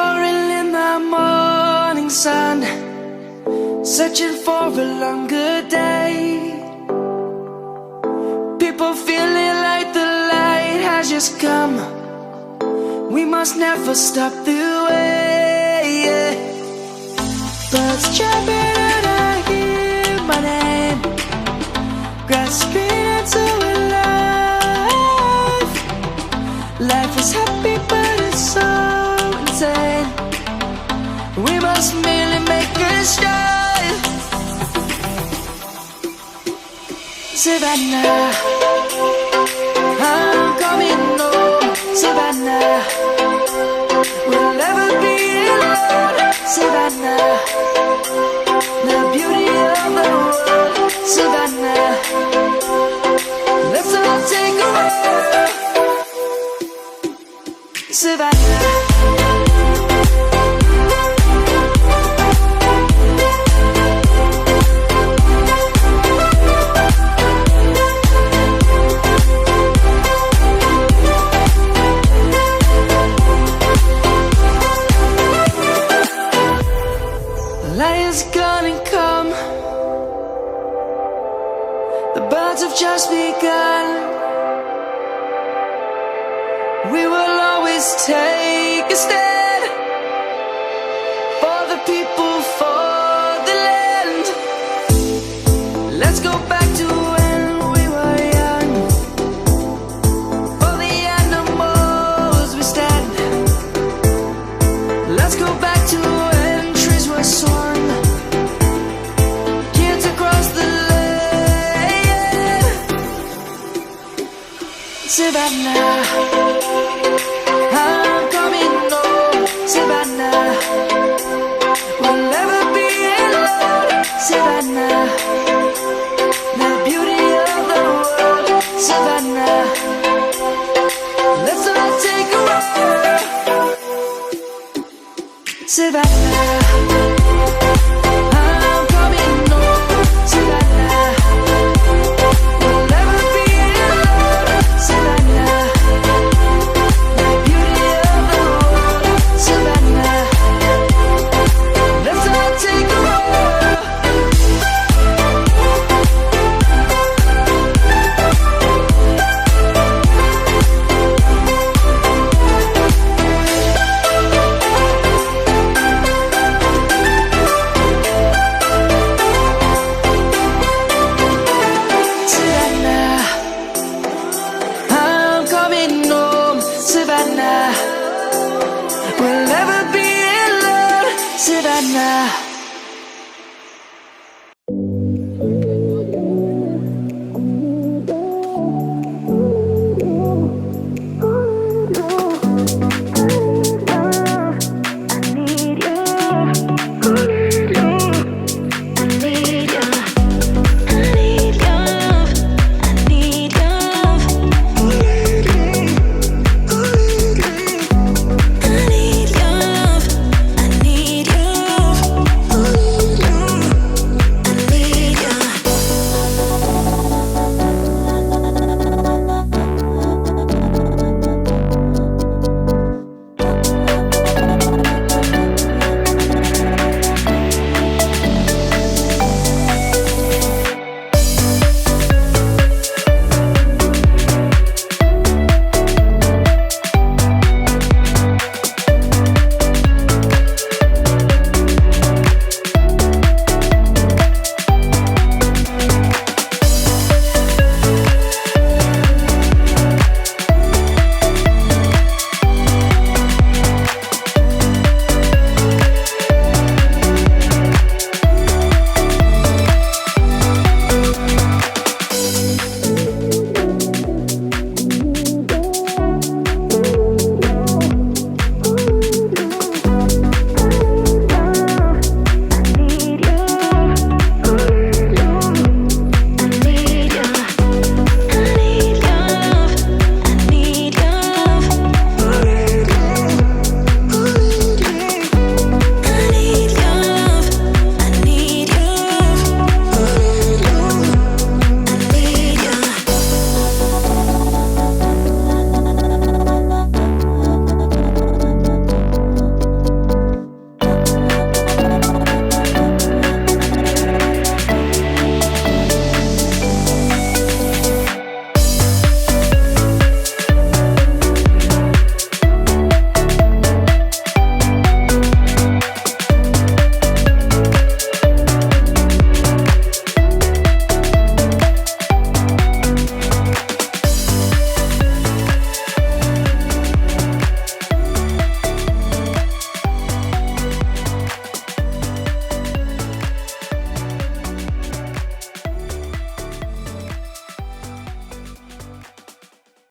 roaring in the morning sun, searching for a longer day. People feeling like the light has just come. We must never stop the way. Birds chirping and I hear my name, grasping into a life. Life is happy but it's so insane. We must merely make a start. Savannah, I'm coming home. Savannah, we'll never be alone. Savannah, the beauty of the world. Savannah, let's all take a walk. Savannah. Light is gonna come. The birds have just begun. We will always take a stand for the people, for the land. Let's go back to when we were young. For the animals we stand. Let's go back to when trees were swung. Kids across the land. Savannah, I'm coming home. Savannah, we'll never be alone. Savannah, the beauty of the world. Savannah, let's all take a walk. Savannah, I'm coming home. Savannah, we'll never be alone. Savannah, the beauty of the world. Savannah, let's all take a walk. Savannah, I'm coming home. Savannah, we'll never be alone. Savannah.